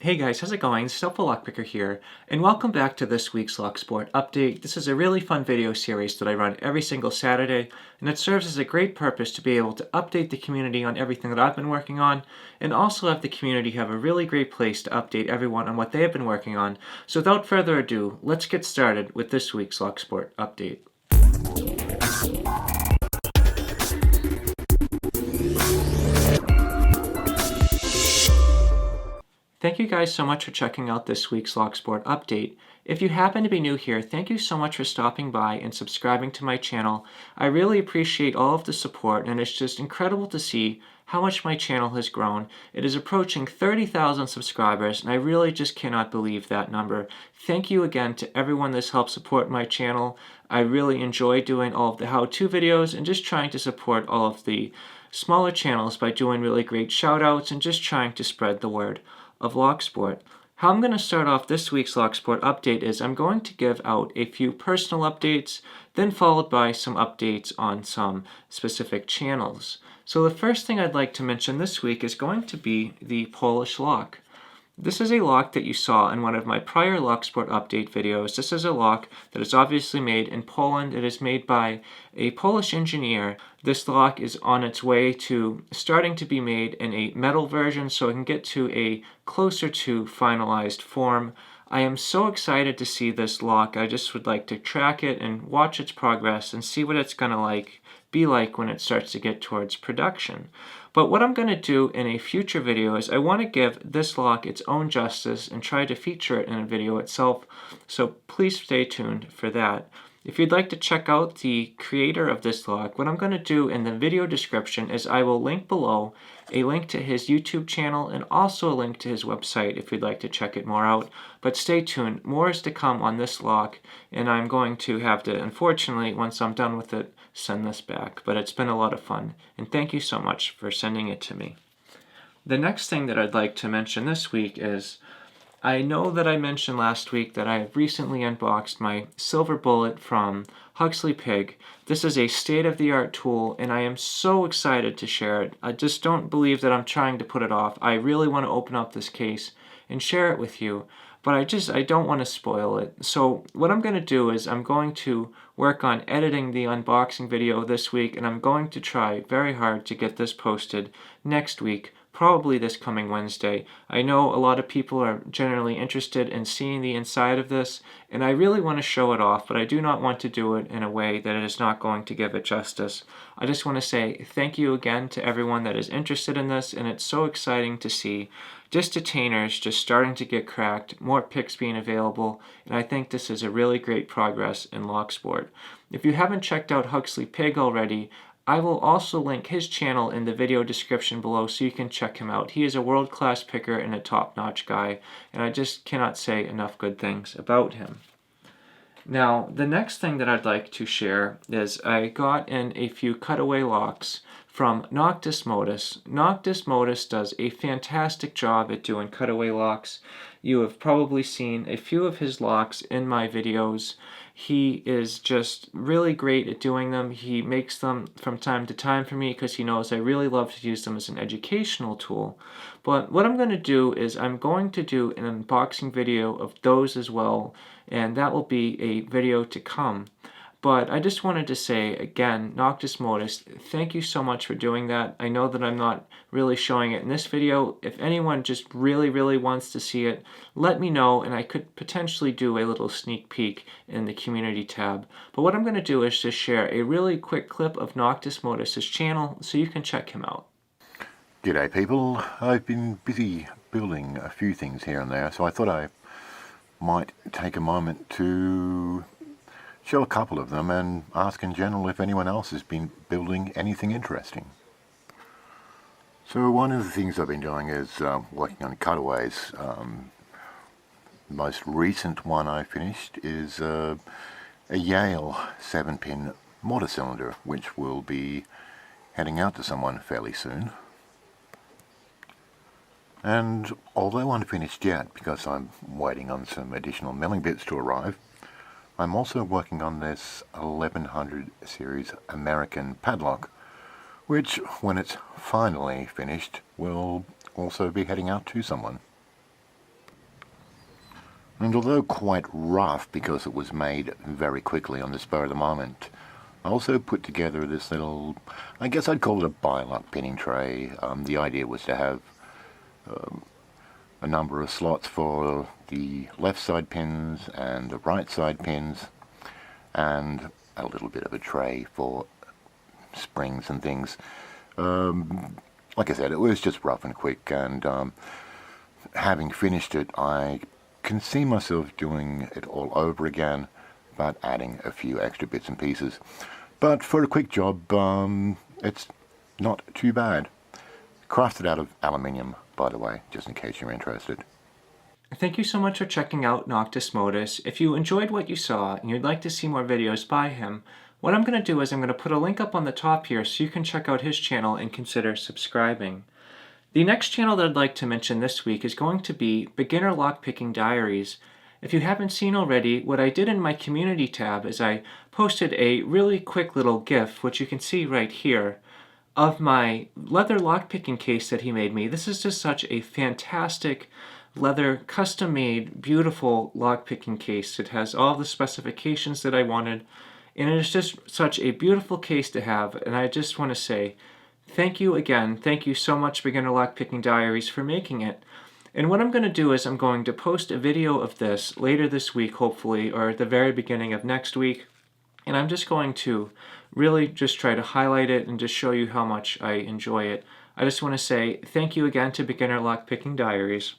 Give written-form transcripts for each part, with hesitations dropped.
Hey guys, how's it going? It's HelpfulLockPicker here, and welcome back to this week's Locksport update. This is a really fun video series that I run every single Saturday, and it serves as a great purpose to be able to update the community on everything that I've been working on, and also have the community have a really great place to update everyone on what they have been working on. So without further ado, let's get started with this week's Locksport update. Thank you guys so much for checking out this week's Locksport update. If you happen to be new here, thank you so much for stopping by and subscribing to my channel. I really appreciate all of the support, and it's just incredible to see how much my channel has grown. It is approaching 30,000 subscribers, and I really just cannot believe that number. Thank you again to everyone that's helped support my channel. I really enjoy doing all of the how-to videos and just trying to support all of the smaller channels by doing really great shout-outs and just trying to spread the word of Locksport. How I'm going to start off this week's Locksport update is I'm going to give out a few personal updates, then followed by some updates on some specific channels. So the first thing I'd like to mention this week is going to be the Polish lock. This is a lock that you saw in one of my prior Locksport update videos. This is a lock that is obviously made in Poland. It is made by a Polish engineer. This lock is on its way to starting to be made in a metal version so it can get to a closer to finalized form. I am so excited to see this lock. I just would like to track it and watch its progress and see what it's going to be like when it starts to get towards production. But what I'm going to do in a future video is I want to give this lock its own justice and try to feature it in a video itself, so please stay tuned for that. If you'd like to check out the creator of this lock, what I'm going to do in the video description is I will link below a link to his YouTube channel and also a link to his website if you'd like to check it more out. But stay tuned, more is to come on this lock, and I'm going to have to, unfortunately, once I'm done with it, send this back. But it's been a lot of fun, and thank you so much for sending it to me. The next thing that I'd like to mention this week is I know that I mentioned last week that I have recently unboxed my Silver Bullet from HelpfulLockPicker. This is a state-of-the-art tool, and I am so excited to share it. I just don't believe that I'm trying to put it off. I really want to open up this case and share it with you, but I don't want to spoil it. So what I'm going to do is I'm going to work on editing the unboxing video this week, and I'm going to try very hard to get this posted next week, probably this coming Wednesday. I know a lot of people are generally interested in seeing the inside of this, and I really want to show it off, but I do not want to do it in a way that it is not going to give it justice. I just want to say thank you again to everyone that is interested in this, and it's so exciting to see just detainers just starting to get cracked, more picks being available, and I think this is a really great progress in Locksport. If you haven't checked out HelpfulLockPicker already, I will also link his channel in the video description below so you can check him out. He is a world-class picker and a top-notch guy, and I just cannot say enough good things about him. Now, the next thing that I'd like to share is I got in a few cutaway locks from Noctis Modus. Noctis Modus does a fantastic job at doing cutaway locks. You have probably seen a few of his locks in my videos. He is just really great at doing them. He makes them from time to time for me because he knows I really love to use them as an educational tool. But what I'm going to do is I'm going to do an unboxing video of those as well, and that will be a video to come. But I just wanted to say, again, Noctis Modus, thank you so much for doing that. I know that I'm not really showing it in this video. If anyone just really wants to see it, let me know, and I could potentially do a little sneak peek in the community tab. But what I'm going to do is just share a really quick clip of Noctis Modus' channel so you can check him out. G'day people, I've been busy building a few things here and there, so I thought I might take a moment to show a couple of them and ask in general if anyone else has been building anything interesting. So one of the things I've been doing is working on cutaways. The most recent one I finished is a Yale 7-pin mortar cylinder, which will be heading out to someone fairly soon. And although unfinished yet, because I'm waiting on some additional milling bits to arrive, I'm also working on this 1100 series American padlock, which, when it's finally finished, will also be heading out to someone. And although quite rough because it was made very quickly on the spur of the moment, I also put together this little, I guess I'd call it a bi-lock pinning tray. The idea was to have a number of slots for the left side pins and the right side pins, and a little bit of a tray for springs and things. Like I said, it was just rough and quick, and having finished it, I can see myself doing it all over again, but adding a few extra bits and pieces. But for a quick job, it's not too bad. Crafted out of aluminium, by the way, just in case you're interested. Thank you so much for checking out Noctis Modus. If you enjoyed what you saw and you'd like to see more videos by him, what I'm going to do is I'm going to put a link up on the top here so you can check out his channel and consider subscribing. The next channel that I'd like to mention this week is going to be Beginner Lockpicking Diaries. If you haven't seen already, what I did in my community tab is I posted a really quick little GIF, which you can see right here, of my leather lockpicking case that he made me. This is just such a fantastic leather, custom-made, beautiful lockpicking case. It has all the specifications that I wanted, and it is just such a beautiful case to have, and I just want to say thank you again. Thank you so much, Beginner Lockpicking Diaries, for making it. And what I'm going to do is I'm going to post a video of this later this week, hopefully, or at the very beginning of next week, and I'm just going to really just try to highlight it and just show you how much I enjoy it. I just want to say thank you again to Beginner Lockpicking Diaries.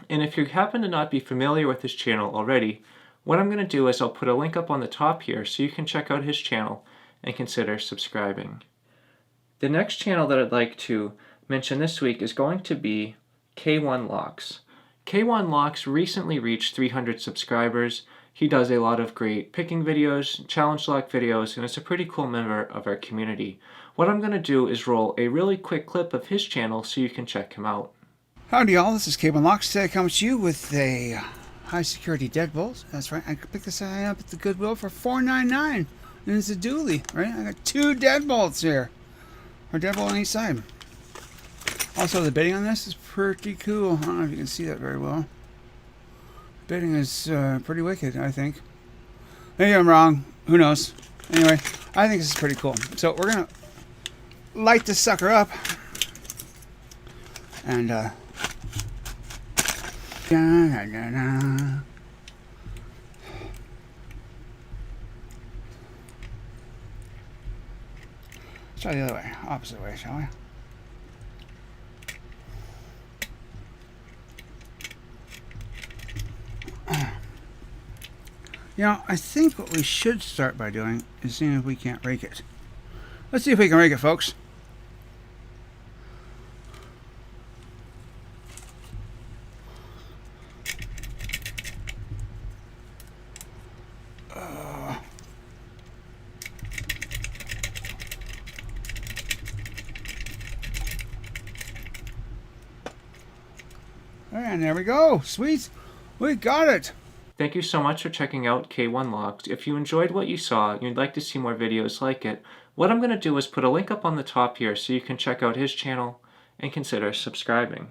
And if you happen to not be familiar with his channel already, what I'm going to do is I'll put a link up on the top here so you can check out his channel and consider subscribing. The next channel that I'd like to mention this week is going to be K1 Locks. K1 Locks recently reached 300 subscribers. He does a lot of great picking videos, challenge lock videos, and is a pretty cool member of our community. What I'm going to do is roll a really quick clip of his channel so you can check him out. Howdy y'all, this is K1 Locks. Today I come to you with a high security deadbolt. That's right, I picked this guy up at the Goodwill for $4.99. And it's a dually, right? I got two deadbolts here. Or deadbolt on each side. Also, the bedding on this is pretty cool. I don't know if you can see that very well. The bedding is pretty wicked, I think. Maybe I'm wrong. Who knows? Anyway, I think this is pretty cool. So we're going to light this sucker up. And, da-da-da-da. Let's try the other way, opposite way, shall we? You know, I think what we should start by doing is seeing if we can't rake it. Let's see if we can rake it, folks. And there we go. Sweet. We got it. Thank you so much for checking out K1 Locks. If you enjoyed what you saw and you'd like to see more videos like it, what I'm going to do is put a link up on the top here so you can check out his channel and consider subscribing.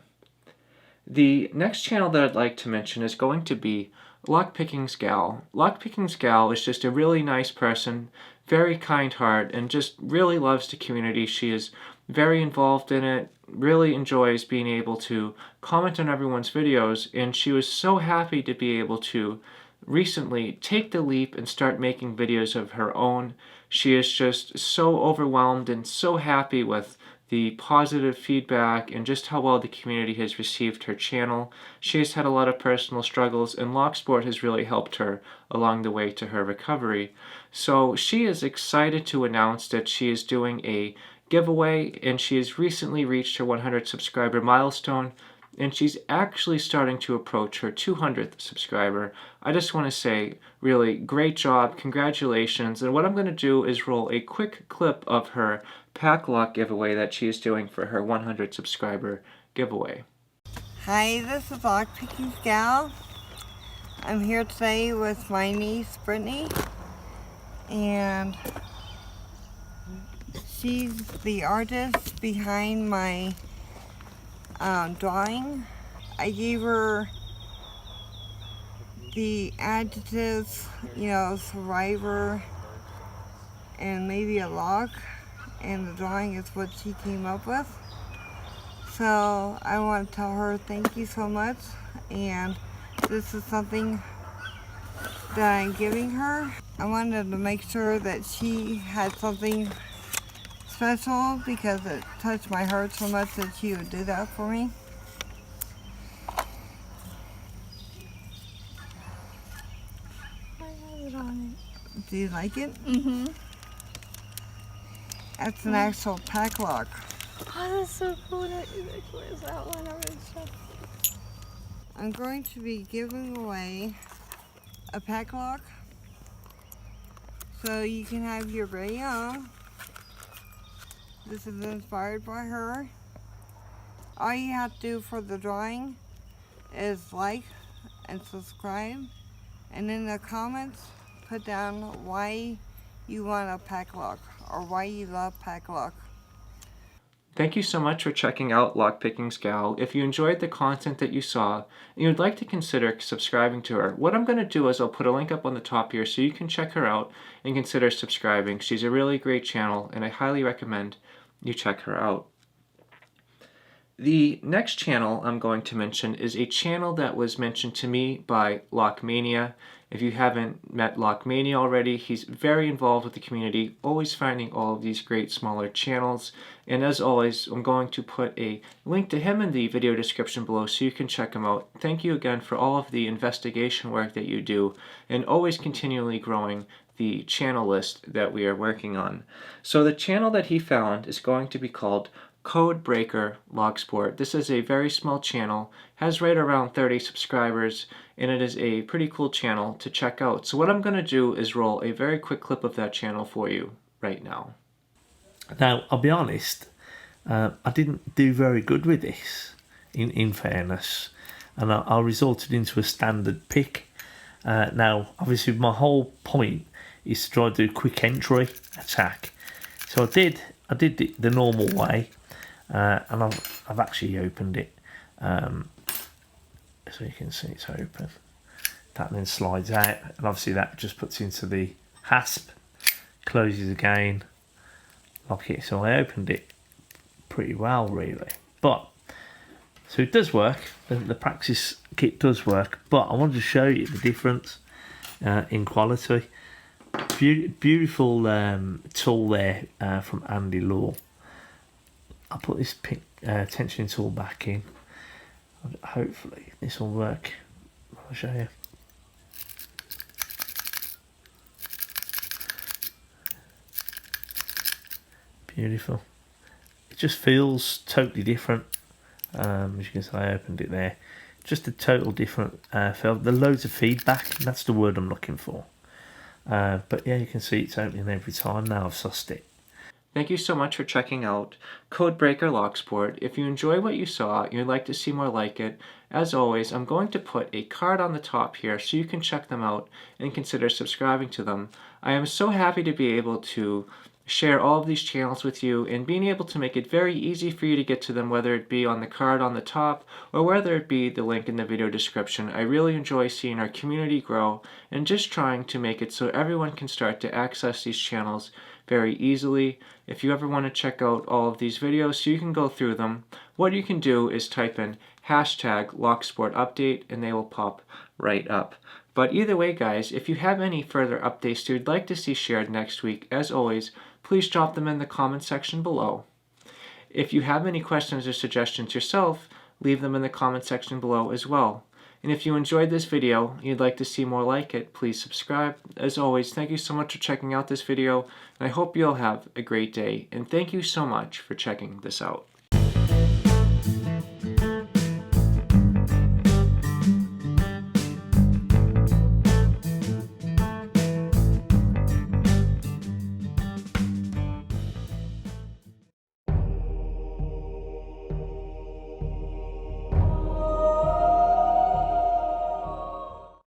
The next channel that I'd like to mention is going to be Lockpicking's Gal. Lockpicking's Gal is just a really nice person, very kind heart, and just really loves the community. She is very involved in it, really enjoys being able to comment on everyone's videos, and she was so happy to be able to recently take the leap and start making videos of her own. She is just so overwhelmed and so happy with the positive feedback and just how well the community has received her channel. She has had a lot of personal struggles, and Locksport has really helped her along the way to her recovery. So she is excited to announce that she is doing a giveaway, and she has recently reached her 100 subscriber milestone, and she's actually starting to approach her 200th subscriber. I just want to say, really, great job, congratulations, and what I'm going to do is roll a quick clip of her pack lock giveaway that she is doing for her 100 subscriber giveaway. Hi, this is Lockpicking's Gal. I'm here today with my niece Brittany, and she's the artist behind my drawing. I gave her the adjectives, you know, survivor and maybe a lock, and the drawing is what she came up with. So I want to tell her thank you so much, and this is something that I'm giving her. I wanted to make sure that she had something special because it touched my heart so much that she would do that for me. I have it on it. Do you like it? Mm-hmm. That's an actual pack lock. Oh, that's so cool that you where's that one? I'm going to be giving away a pack lock so you can have your very own. This is inspired by her. All you have to do for the drawing is like and subscribe, and in the comments put down why you want a pack lock or why you love pack lock. Thank you so much for checking out Lockpicking's Gal. If you enjoyed the content that you saw and you'd like to consider subscribing to her, what I'm going to do is I'll put a link up on the top here so you can check her out and consider subscribing. She's a really great channel and I highly recommend you check her out. The next channel I'm going to mention is a channel that was mentioned to me by Mania. If you haven't met Mania already, he's very involved with the community, always finding all of these great smaller channels. And as always, I'm going to put a link to him in the video description below so you can check him out. Thank you again for all of the investigation work that you do and always continually growing the channel list that we are working on. So the channel that he found is going to be called Codebreaker Locksport. This is a very small channel, has right around 30 subscribers, and it is a pretty cool channel to check out. So what I'm going to do is roll a very quick clip of that channel for you right now. Now, I'll be honest, I didn't do very good with this, in fairness, and I resulted into a standard pick. Now, obviously, my whole point is to try to do quick entry attack. So I did it the normal way. And I've actually opened it, so you can see it's open. That then slides out, and obviously that just puts into the hasp, closes again, lock it. So I opened it pretty well, really. But so it does work. The practice kit does work, but I wanted to show you the difference in quality. Beautiful tool there from Andy Law. I'll put this tensioning tool back in. Hopefully this will work. I'll show you. Beautiful. It just feels totally different. As you can see, I opened it there. Just a total different feel. There's loads of feedback. That's the word I'm looking for. But yeah, you can see it's opening every time now I've sussed it. Thank you so much for checking out Codebreaker Locksport. If you enjoy what you saw and you'd like to see more like it, as always, I'm going to put a card on the top here so you can check them out and consider subscribing to them. I am so happy to be able to share all of these channels with you and being able to make it very easy for you to get to them, whether it be on the card on the top or whether it be the link in the video description. I really enjoy seeing our community grow and just trying to make it so everyone can start to access these channels very easily. If you ever want to check out all of these videos so you can go through them, what you can do is type in #LocksportUpdate and they will pop right up. But either way, guys, if you have any further updates you'd like to see shared next week, as always, please drop them in the comment section below. If you have any questions or suggestions yourself, leave them in the comment section below as well. And if you enjoyed this video and you'd like to see more like it, please subscribe. As always, thank you so much for checking out this video, and I hope you all have a great day. And thank you so much for checking this out.